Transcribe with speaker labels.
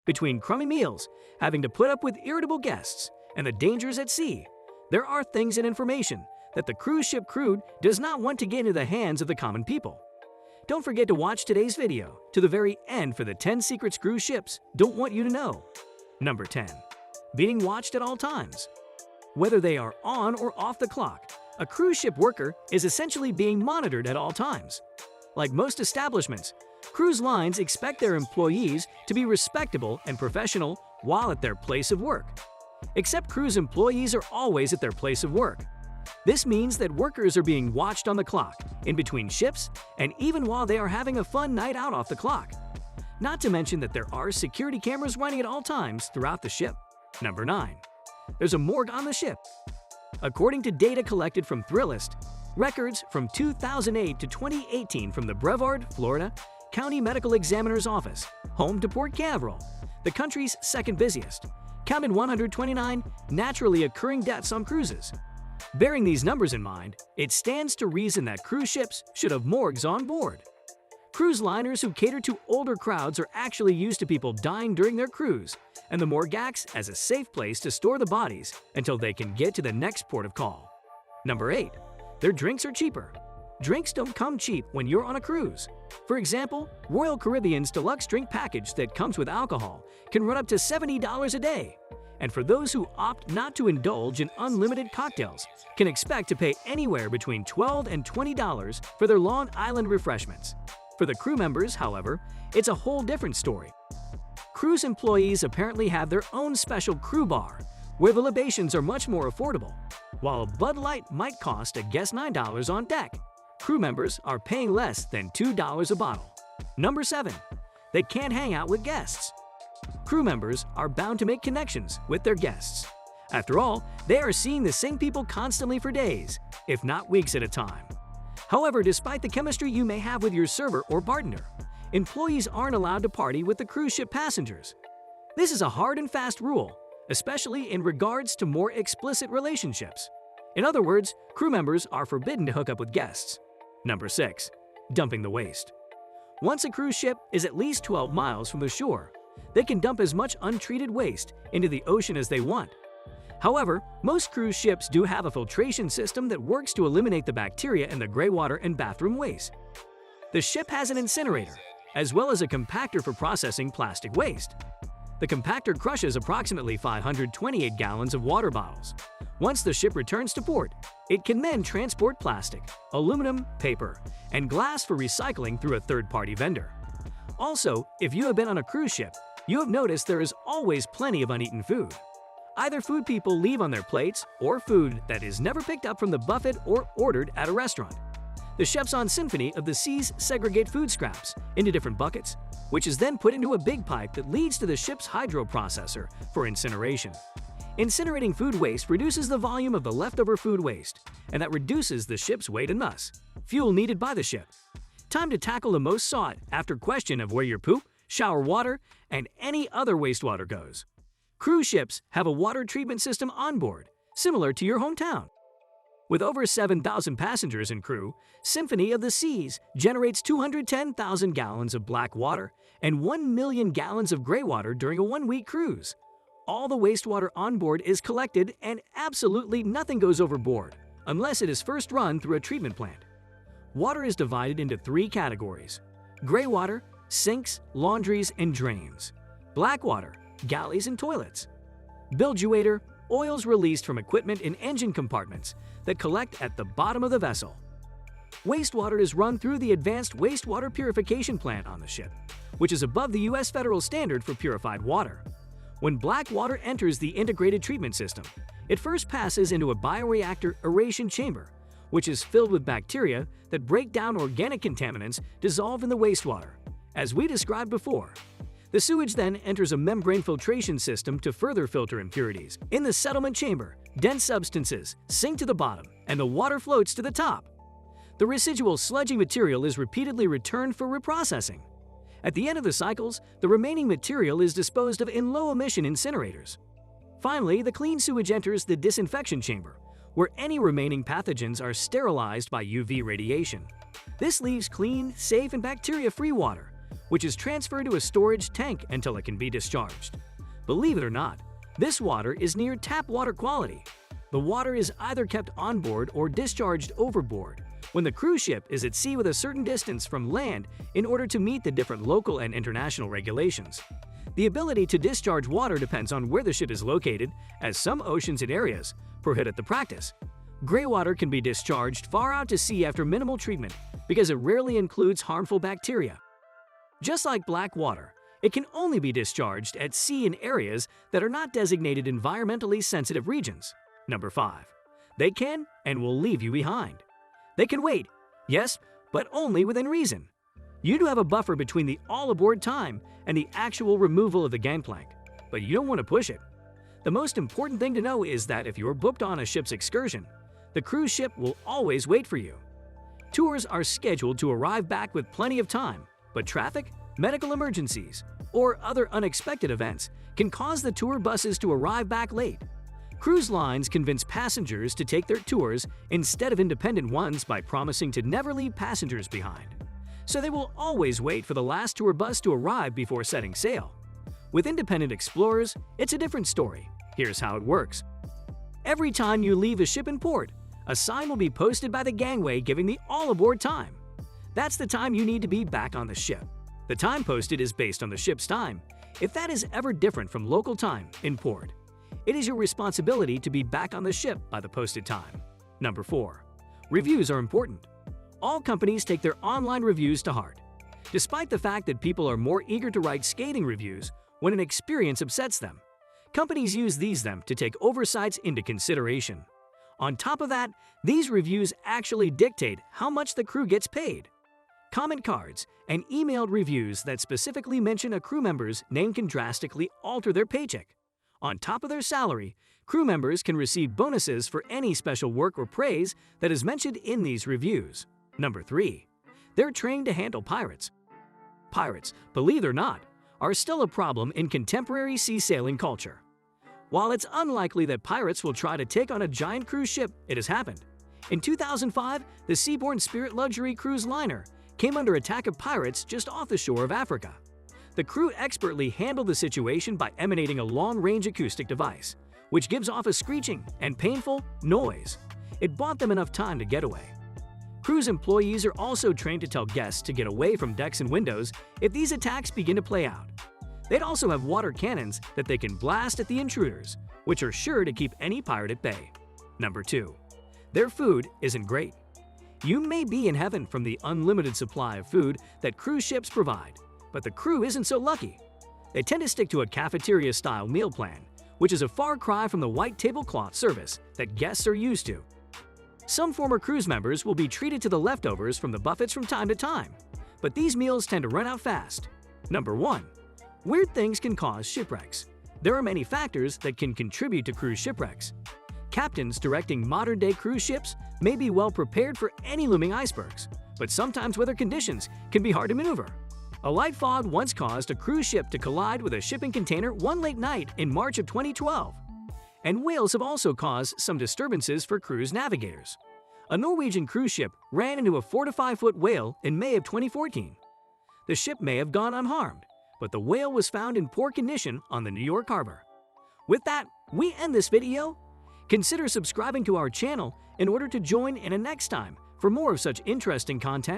Speaker 1: Between crummy meals, having to put up with irritable guests, and the dangers at sea, there are things and information that the cruise ship crew does not want to get into the hands of the common people. Don't forget to watch today's video to the very end for the 10 secrets cruise ships don't want you to know. Number 10. Being watched at all times. Whether they are on or off the clock, a cruise ship worker is essentially being monitored at all times. Like most establishments, cruise lines expect their employees to be respectable and professional while at their place of work. Except cruise employees are always at their place of work. This means that workers are being watched on the clock, in between shifts, and even while they are having a fun night out off the clock. Not to mention that there are security cameras running at all times throughout the ship. Number 9. There's a morgue on the ship. According to data collected from Thrillist, records from 2008 to 2018 from the Brevard, Florida, County Medical Examiner's Office, home to Port Canaveral, the country's second busiest, counted 129 naturally occurring deaths on cruises. Bearing these numbers in mind, it stands to reason that cruise ships should have morgues on board. Cruise liners who cater to older crowds are actually used to people dying during their cruise, and the morgue acts as a safe place to store the bodies until they can get to the next port of call. Number 8. Their drinks are cheaper. Drinks don't come cheap when you're on a cruise. For example, Royal Caribbean's deluxe drink package that comes with alcohol can run up to $70 a day. And for those who opt not to indulge in unlimited cocktails, can expect to pay anywhere between $12 and $20 for their Long Island refreshments. For the crew members, however, it's a whole different story. Cruise employees apparently have their own special crew bar, where the libations are much more affordable. While a Bud Light might cost a guest $9 on deck, crew members are paying less than $2 a bottle. Number 7. They can't hang out with guests. Crew members are bound to make connections with their guests. After all, they are seeing the same people constantly for days, if not weeks at a time. However, despite the chemistry you may have with your server or partner, employees aren't allowed to party with the cruise ship passengers. This is a hard and fast rule, especially in regards to more explicit relationships. In other words, crew members are forbidden to hook up with guests. Number 6. Dumping the waste. Once a cruise ship is at least 12 miles from the shore, they can dump as much untreated waste into the ocean as they want. However, most cruise ships do have a filtration system that works to eliminate the bacteria in the gray water and bathroom waste. The ship has an incinerator, as well as a compactor for processing plastic waste. The compactor crushes approximately 528 gallons of water bottles. Once the ship returns to port, it can then transport plastic, aluminum, paper, and glass for recycling through a third-party vendor. Also, if you have been on a cruise ship, you have noticed there is always plenty of uneaten food. Either food people leave on their plates or food that is never picked up from the buffet or ordered at a restaurant. The chefs on Symphony of the Seas segregate food scraps into different buckets, which is then put into a big pipe that leads to the ship's hydroprocessor for incineration. Incinerating food waste reduces the volume of the leftover food waste, and that reduces the ship's weight and thus fuel needed by the ship. Time to tackle the most sought-after question of where your poop, shower water, and any other wastewater goes. Cruise ships have a water treatment system on board, similar to your hometown. With over 7,000 passengers and crew, Symphony of the Seas generates 210,000 gallons of black water and 1 million gallons of gray water during a one-week cruise. All the wastewater on board is collected and absolutely nothing goes overboard, unless it is first run through a treatment plant. Water is divided into 3 categories: gray water, sinks, laundries, and drains; black water, galleys and toilets; bilgewater, oils released from equipment in engine compartments that collect at the bottom of the vessel. Wastewater is run through the Advanced Wastewater Purification Plant on the ship, which is above the U.S. federal standard for purified water. When black water enters the integrated treatment system, it first passes into a bioreactor aeration chamber, which is filled with bacteria that break down organic contaminants dissolved in the wastewater, as we described before. The sewage then enters a membrane filtration system to further filter impurities. In the settlement chamber, dense substances sink to the bottom and the water floats to the top. The residual sludgy material is repeatedly returned for reprocessing. At the end of the cycles, the remaining material is disposed of in low-emission incinerators. Finally, the clean sewage enters the disinfection chamber, where any remaining pathogens are sterilized by UV radiation. This leaves clean, safe, and bacteria-free water, which is transferred to a storage tank until it can be discharged. Believe it or not, this water is near tap water quality. The water is either kept on board or discharged overboard when the cruise ship is at sea with a certain distance from land in order to meet the different local and international regulations. The ability to discharge water depends on where the ship is located, as some oceans and areas prohibit the practice. Gray water can be discharged far out to sea after minimal treatment because it rarely includes harmful bacteria. Just like black water, it can only be discharged at sea in areas that are not designated environmentally sensitive regions. Number 5. They can and will leave you behind. They can wait, yes, but only within reason. You do have a buffer between the all-aboard time and the actual removal of the gangplank, but you don't want to push it. The most important thing to know is that if you're booked on a ship's excursion, the cruise ship will always wait for you. Tours are scheduled to arrive back with plenty of time, but traffic, medical emergencies, or other unexpected events can cause the tour buses to arrive back late. Cruise lines convince passengers to take their tours instead of independent ones by promising to never leave passengers behind. So they will always wait for the last tour bus to arrive before setting sail. With independent explorers, it's a different story. Here's how it works. Every time you leave a ship in port, a sign will be posted by the gangway giving the all-aboard time. That's the time you need to be back on the ship. The time posted is based on the ship's time. If that is ever different from local time in port, it is your responsibility to be back on the ship by the posted time. Number 4. Reviews are important. All companies take their online reviews to heart. Despite the fact that people are more eager to write scathing reviews when an experience upsets them, companies use these to take oversights into consideration. On top of that, these reviews actually dictate how much the crew gets paid. Comment cards and emailed reviews that specifically mention a crew member's name can drastically alter their paycheck. On top of their salary, crew members can receive bonuses for any special work or praise that is mentioned in these reviews. Number 3. They're trained to handle pirates. Pirates, believe it or not, are still a problem in contemporary sea sailing culture. While it's unlikely that pirates will try to take on a giant cruise ship, it has happened. In 2005, the Seabourn Spirit luxury cruise liner came under attack of pirates just off the shore of Africa. The crew expertly handled the situation by emanating a long-range acoustic device, which gives off a screeching and painful noise. It bought them enough time to get away. Cruise employees are also trained to tell guests to get away from decks and windows if these attacks begin to play out. They'd also have water cannons that they can blast at the intruders, which are sure to keep any pirate at bay. Number 2. Their food isn't great. You may be in heaven from the unlimited supply of food that cruise ships provide, but the crew isn't so lucky. They tend to stick to a cafeteria-style meal plan, which is a far cry from the white tablecloth service that guests are used to. Some former cruise members will be treated to the leftovers from the buffets from time to time, but these meals tend to run out fast. Number 1. Weird things can cause shipwrecks. There are many factors that can contribute to cruise shipwrecks. Captains directing modern-day cruise ships may be well prepared for any looming icebergs, but sometimes weather conditions can be hard to maneuver. A light fog once caused a cruise ship to collide with a shipping container one late night in March of 2012. And whales have also caused some disturbances for cruise navigators. A Norwegian cruise ship ran into a 4 to 5 foot whale in May of 2014. The ship may have gone unharmed, but the whale was found in poor condition on the New York harbor. With that, we end this video. Consider subscribing to our channel in order to join in a next time for more of such interesting content